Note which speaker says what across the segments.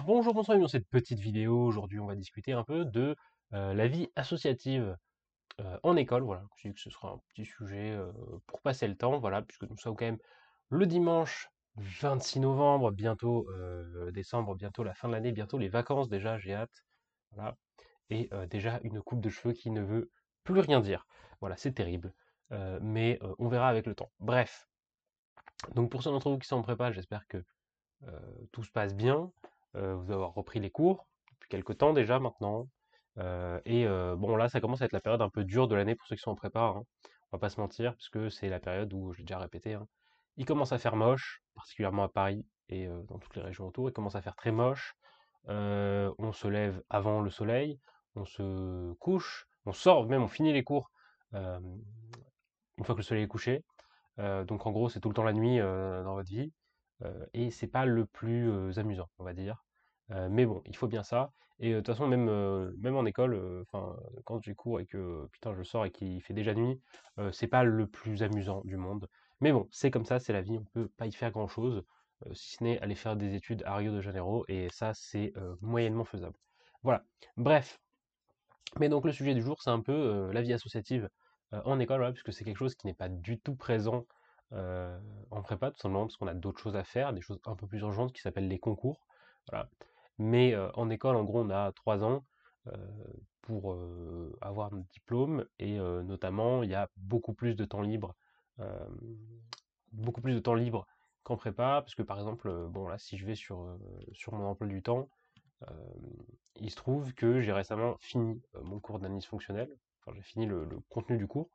Speaker 1: Bonjour, bonsoir, dans cette petite vidéo, aujourd'hui on va discuter un peu de la vie associative en école. Voilà, je dis que ce sera un petit sujet pour passer le temps, voilà, puisque nous sommes quand même le dimanche 26 novembre, bientôt décembre, bientôt la fin de l'année, bientôt les vacances déjà, j'ai hâte. Voilà, et déjà une coupe de cheveux qui ne veut plus rien dire. Voilà, c'est terrible, mais on verra avec le temps. Bref, donc pour ceux d'entre vous qui sont en prépa, j'espère que tout se passe bien. Vous avez repris les cours depuis quelques temps déjà maintenant. Bon, là, ça commence à être la période un peu dure de l'année pour ceux qui sont en prépa, hein. On va pas se mentir, parce que c'est la période où, je l'ai déjà répété, hein, il commence à faire moche, particulièrement à Paris et dans toutes les régions autour. Il commence à faire très moche. On se lève avant le soleil, on se couche, on sort, même on finit les cours euh, une fois que le soleil est couché. Donc en gros, c'est tout le temps la nuit dans votre vie. Et c'est pas le plus amusant, on va dire. Mais bon, il faut bien ça. Et de toute façon, même en école, enfin, quand j'ai cours et que putain je sors et qu'il fait déjà nuit, c'est pas le plus amusant du monde. Mais bon, c'est comme ça, c'est la vie, on peut pas y faire grand-chose, si ce n'est aller faire des études à Rio de Janeiro, et ça, c'est moyennement faisable. Voilà. Bref, mais donc le sujet du jour, c'est un peu la vie associative en école, voilà, puisque c'est quelque chose qui n'est pas du tout présent euh, en prépa, tout simplement parce qu'on a d'autres choses à faire, des choses un peu plus urgentes qui s'appellent les concours. Voilà. Mais en école, en gros, on a 3 ans euh, pour avoir notre diplôme, et notamment, il y a euh, beaucoup plus de temps libre qu'en prépa, parce que par exemple, bon là, si je vais sur mon emploi du temps, euh, il se trouve que j'ai récemment fini mon cours d'analyse fonctionnelle. Enfin, j'ai fini le contenu du cours,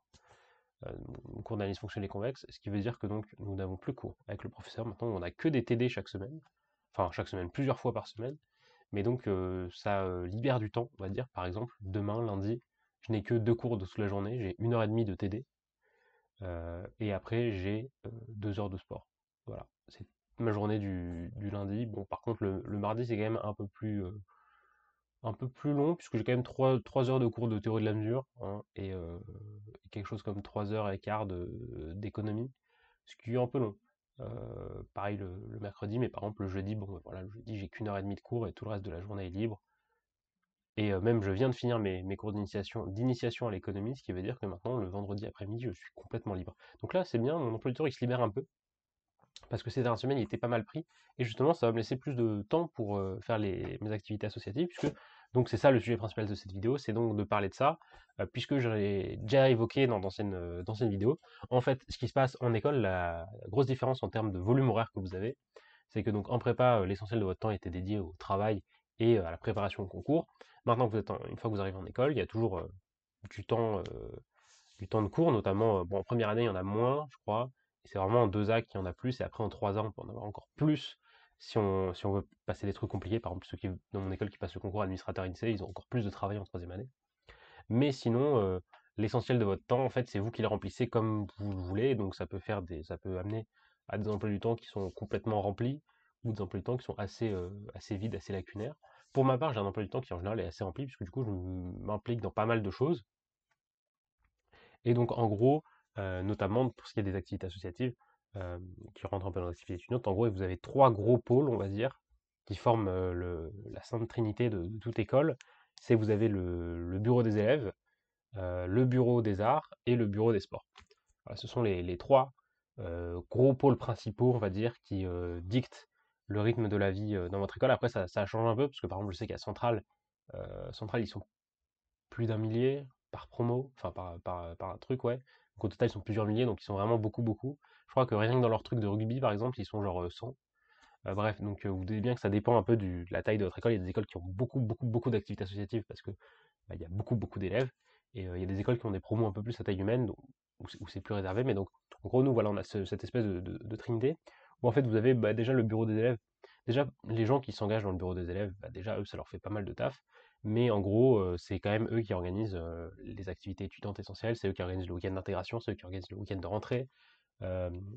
Speaker 1: euh, mon cours d'analyse fonctionnelle et convexe, ce qui veut dire que donc nous n'avons plus cours avec le professeur. Maintenant, on n'a que des TD chaque semaine, enfin chaque semaine, plusieurs fois par semaine. Mais donc ça libère du temps, on va dire. Par exemple, demain, lundi, je n'ai que 2 cours de toute la journée. J'ai 1 heure et demie de TD. Et après, j'ai 2 heures de sport. Voilà, c'est ma journée du lundi. Bon, par contre, le mardi, c'est quand même un peu plus long, puisque j'ai quand même 3 heures de cours de théorie de la mesure, hein, et quelque chose comme 3 heures et quart d'économie, ce qui est un peu long. Pareil le mercredi, mais par exemple le jeudi, bon voilà, le jeudi j'ai qu'1 heure et demie de cours et tout le reste de la journée est libre. Et même je viens de finir mes cours d'initiation à l'économie, ce qui veut dire que maintenant le vendredi après-midi je suis complètement libre. Donc là c'est bien, mon emploi du temps il se libère un peu, parce que ces dernières semaines il était pas mal pris, et justement ça va me laisser plus de temps pour faire mes activités associatives, puisque donc c'est ça le sujet principal de cette vidéo, c'est donc de parler de ça, puisque j'avais déjà évoqué dans d'anciennes vidéos. En fait, ce qui se passe en école, la grosse différence en termes de volume horaire que vous avez, c'est que donc en prépa, l'essentiel de votre temps était dédié au travail et à la préparation au concours. Maintenant que une fois que vous arrivez en école, il y a toujours du temps, euh, du temps de cours, notamment, bon, en première année, il y en a moins, je crois. Et c'est vraiment en 2 A qu'il y en a plus, et après en 3 A, on peut en avoir encore plus si on veut passer des trucs compliqués. Par exemple, ceux qui, dans mon école qui passent le concours administrateur INSEE, ils ont encore plus de travail en troisième année. Mais sinon, l'essentiel de votre temps, en fait, c'est vous qui le remplissez comme vous le voulez, donc ça peut amener à des emplois du temps qui sont complètement remplis, ou des emplois du temps qui sont assez vides, assez lacunaires. Pour ma part, j'ai un emploi du temps qui en général est assez rempli, puisque du coup, je m'implique dans pas mal de choses. Et donc, en gros, notamment pour ce qui est des activités associatives, euh, qui rentrent un peu dans l'activité étudiante, en gros, vous avez 3 gros pôles, on va dire, qui forment la sainte trinité de toute école. C'est vous avez le bureau des élèves, le bureau des arts et le bureau des sports. Voilà, ce sont les 3 gros pôles principaux, on va dire, qui dictent le rythme de la vie dans votre école. Après, ça change un peu, parce que par exemple, je sais qu'à Centrale, ils sont plus d'un millier par promo, enfin par un truc, ouais. Donc au total, ils sont plusieurs milliers, donc ils sont vraiment beaucoup, beaucoup. Je crois que rien que dans leur truc de rugby, par exemple, ils sont genre 100. Bref, donc vous doutez bien que ça dépend un peu de la taille de votre école. Il y a des écoles qui ont beaucoup, beaucoup, beaucoup d'activités associatives parce que bah, il y a beaucoup, beaucoup d'élèves. Et il y a des écoles qui ont des promos un peu plus à taille humaine, où c'est plus réservé. Mais donc, en gros, nous, voilà, on a cette espèce de trinité, où en fait, vous avez bah, déjà le bureau des élèves. Déjà, les gens qui s'engagent dans le bureau des élèves, bah, déjà, eux, ça leur fait pas mal de taf. Mais en gros, c'est quand même eux qui organisent les activités étudiantes essentielles, c'est eux qui organisent le week-end d'intégration, c'est eux qui organisent le week-end de rentrée.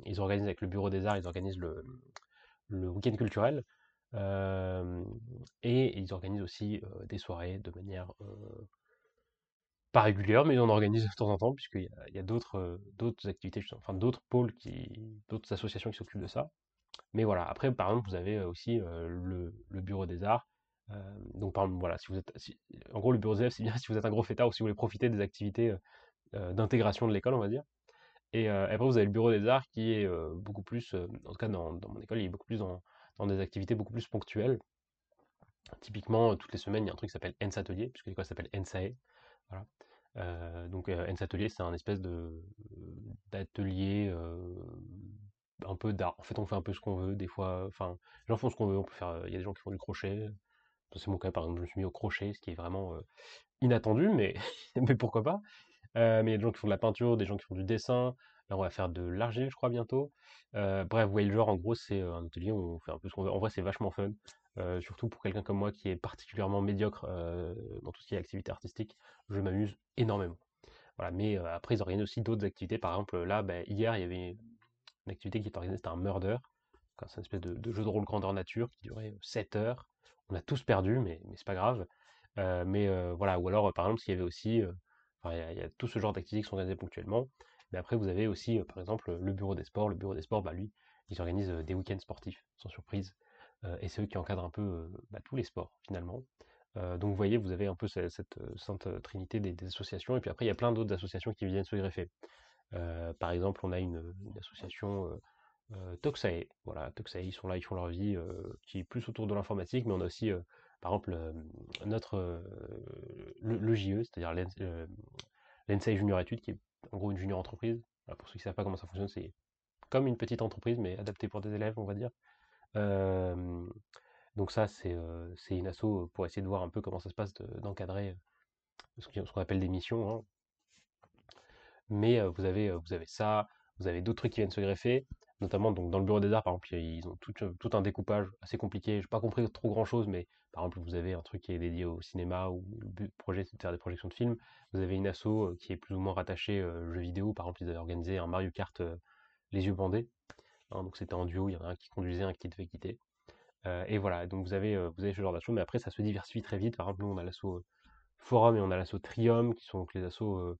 Speaker 1: Ils organisent avec le bureau des arts, ils organisent le week-end culturel. Euh, et ils organisent aussi des soirées de manière pas régulière, mais ils en organisent de temps en temps, puisqu'il y a d'autres activités, enfin d'autres pôles, d'autres associations qui s'occupent de ça. Mais voilà, après, par exemple, vous avez aussi le bureau des arts. Donc, par exemple, voilà, si vous êtes, en gros, le bureau des élèves, c'est bien si vous êtes un gros fêtard ou si vous voulez profiter des activités d'intégration de l'école, on va dire. Et après, vous avez le bureau des arts qui est beaucoup plus, en tout cas dans mon école, il est beaucoup plus dans des activités beaucoup plus ponctuelles. Typiquement, toutes les semaines, il y a un truc qui s'appelle ENS Atelier, puisque l'école s'appelle ENSAE. Voilà. Donc, ENS Atelier, c'est un espèce d'atelier un peu d'art. En fait, on fait un peu ce qu'on veut, des fois. Enfin, les gens font ce qu'on veut. On peut faire. Il y a des gens qui font du crochet. C'est mon cas, par exemple, je me suis mis au crochet, ce qui est vraiment inattendu, mais, mais pourquoi pas. Mais il y a des gens qui font de la peinture, des gens qui font du dessin. Là, on va faire de l'argile, je crois, bientôt. Bref, vous voyez le genre, en gros, c'est un atelier où on fait un peu ce qu'on veut. En vrai, c'est vachement fun. Surtout pour quelqu'un comme moi qui est particulièrement médiocre dans tout ce qui est activité artistique. Je m'amuse énormément. Voilà, mais après, ils organisent aussi d'autres activités. Par exemple, là, hier, il y avait une activité qui était organisée, c'était un murder. C'est une espèce de jeu de rôle grandeur nature qui durait 7 heures. On a tous perdu, mais c'est pas grave. Voilà, ou alors, par exemple, s'il y avait aussi, enfin, il y a tout ce genre d'activités qui sont organisées ponctuellement. Mais après, vous avez aussi, par exemple, le bureau des sports. Le bureau des sports, lui, ils organisent des week-ends sportifs, sans surprise. Et c'est eux qui encadrent un peu tous les sports, finalement. Donc, vous voyez, vous avez un peu cette sainte trinité des associations. Et puis après, il y a plein d'autres associations qui viennent se greffer. Par exemple, on a une association Toxae. Voilà, Toxae, ils sont là, ils font leur vie, qui est plus autour de l'informatique, mais on a aussi, par exemple, notre, le JE, c'est-à-dire l'ENSAI Junior Études, qui est en gros une junior entreprise. Voilà, pour ceux qui ne savent pas comment ça fonctionne, c'est comme une petite entreprise, mais adaptée pour des élèves, on va dire. Euh, donc ça, c'est une asso pour essayer de voir un peu comment ça se passe d'encadrer ce qu'on appelle des missions, hein. Mais vous avez ça, vous avez d'autres trucs qui viennent se greffer, notamment donc, dans le bureau des arts, par exemple, ils ont tout un découpage assez compliqué. Je n'ai pas compris trop grand-chose, mais par exemple, vous avez un truc qui est dédié au cinéma, où le but du projet, c'est de faire des projections de films. Vous avez une asso qui est plus ou moins rattachée jeux vidéo. Par exemple, ils avaient organisé un Mario Kart les yeux bandés, hein, donc c'était en duo, il y en a un qui conduisait, un qui devait quitter. Et voilà, donc vous avez ce genre d'asso, mais après, ça se diversifie très vite. Par exemple, nous, on a l'asso Forum et on a l'asso Trium, qui sont donc les assos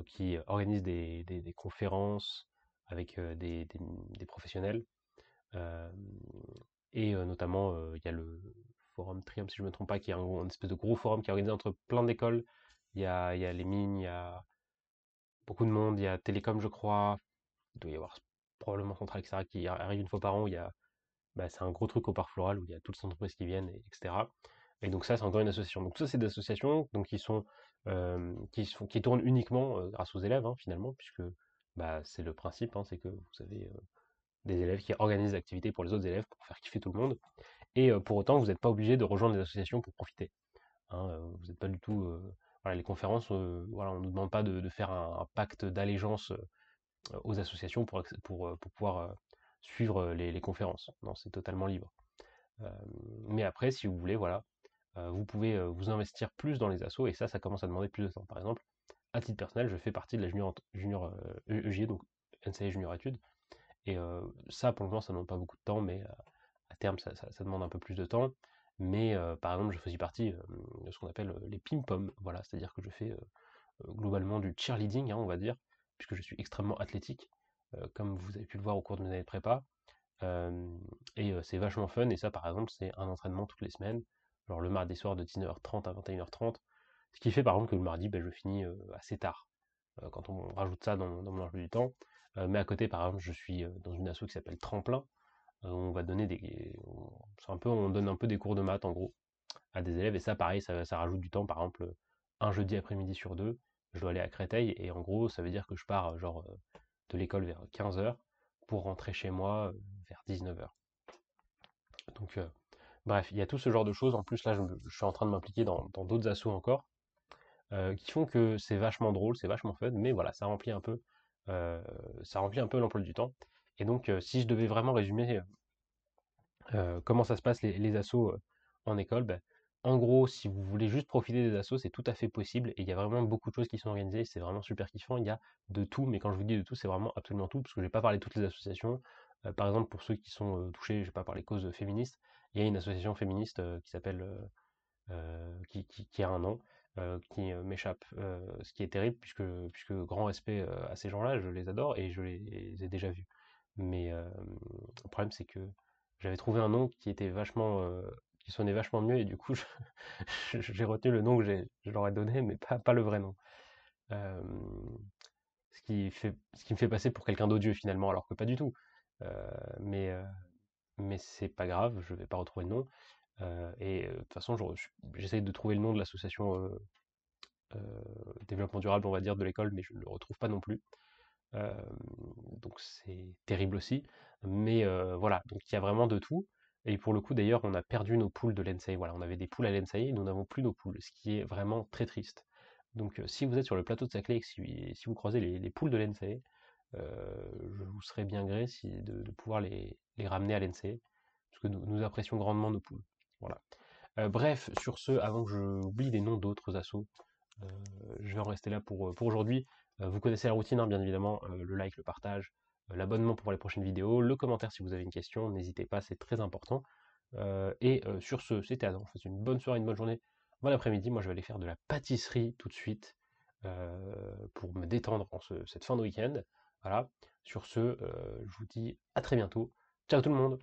Speaker 1: qui organise des conférences avec des professionnels. Euh, et notamment, il y a le forum Triumph, si je ne me trompe pas, qui est un espèce de gros forum qui est organisé entre plein d'écoles. Il y a les mines, il y a beaucoup de monde, il y a Télécom, je crois. Il doit y avoir probablement Centrale, etc., qui arrive une fois par an. C'est un gros truc au parc floral où il y a toutes les entreprises qui viennent, etc. Et donc ça, c'est encore une association. Donc ça, c'est des associations donc, qui tournent uniquement grâce aux élèves, hein, finalement, puisque c'est le principe, hein, c'est que vous avez des élèves qui organisent des activités pour les autres élèves pour faire kiffer tout le monde. Et pour autant, vous n'êtes pas obligé de rejoindre les associations pour profiter, hein. Vous n'êtes pas du tout... voilà, les conférences, voilà, on ne nous demande pas de faire un pacte d'allégeance aux associations pour pouvoir suivre les conférences. Non, c'est totalement libre. Euh, mais après, si vous voulez, voilà, vous pouvez vous investir plus dans les assos et ça commence à demander plus de temps. Par exemple, à titre personnel, je fais partie de la junior EJ, donc NCA Junior Études. Et ça, pour le moment, ça ne demande pas beaucoup de temps, mais à terme, ça demande un peu plus de temps. Mais par exemple, je faisais partie de ce qu'on appelle les pim-pom. Voilà, c'est-à-dire que je fais globalement du cheerleading, hein, on va dire, puisque je suis extrêmement athlétique, comme vous avez pu le voir au cours de mes années de prépa. Et c'est vachement fun, et ça, par exemple, c'est un entraînement toutes les semaines, genre le mardi soir de 19h30 à 21h30. Ce qui fait par exemple que le mardi, je finis assez tard, quand on rajoute ça dans mon emploi du temps. Mais à côté, par exemple, je suis dans une asso qui s'appelle Tremplin. On va donner on donne un peu des cours de maths en gros à des élèves, et ça, pareil, ça rajoute du temps. Par exemple, un jeudi après-midi sur deux, je dois aller à Créteil, et en gros, ça veut dire que je pars de l'école vers 15h pour rentrer chez moi vers 19h. Donc, bref, il y a tout ce genre de choses. En plus, là, je suis en train de m'impliquer dans d'autres assos encore, qui font que c'est vachement drôle, c'est vachement fun, mais voilà, euh, ça remplit un peu l'emploi du temps. Et donc, si je devais vraiment résumer comment ça se passe les assos en école, en gros, si vous voulez juste profiter des assos, c'est tout à fait possible. Et il y a vraiment beaucoup de choses qui sont organisées, c'est vraiment super kiffant. Il y a de tout, mais quand je vous dis de tout, c'est vraiment absolument tout, parce que je vais pas parler de toutes les associations. Par exemple, pour ceux qui sont touchés, je vais pas parler causes féministes, il y a une association féministe qui s'appelle qui a un nom, qui m'échappe, ce qui est terrible, puisque grand respect à ces gens-là, je les adore et je les ai déjà vus. Mais le problème, c'est que j'avais trouvé un nom qui était vachement, qui sonnait vachement mieux, et du coup, j'ai retenu le nom que je leur ai donné, mais pas le vrai nom. Euh, ce qui me fait passer pour quelqu'un d'odieux finalement, alors que pas du tout. Euh, mais euh, mais c'est pas grave, je vais pas retrouver le nom. De toute façon, j'essaye de trouver le nom de l'association développement durable, on va dire, de l'école, mais je ne le retrouve pas non plus. Euh, donc c'est terrible aussi. Mais voilà, donc il y a vraiment de tout. Et pour le coup, d'ailleurs, on a perdu nos poules de l'ENSEI. Voilà, on avait des poules à l'ENSEI, nous n'avons plus nos poules, ce qui est vraiment très triste. Donc si vous êtes sur le plateau de Saclay et que si vous croisez les poules de l'ENSEI, je vous serais bien gré de pouvoir les ramener à l'ENSEI, parce que nous apprécions grandement nos poules. Voilà. Bref, sur ce, avant que j'oublie des noms d'autres assos, euh, je vais en rester là pour aujourd'hui. Vous connaissez la routine, hein, bien évidemment, le like, le partage, l'abonnement pour voir les prochaines vidéos, le commentaire si vous avez une question, n'hésitez pas, c'est très important. Sur ce, c'était Adam, je vous souhaite une bonne soirée, une bonne journée, bon après-midi. Moi je vais aller faire de la pâtisserie tout de suite pour me détendre en cette fin de week-end. Voilà, sur ce, je vous dis à très bientôt. Ciao tout le monde!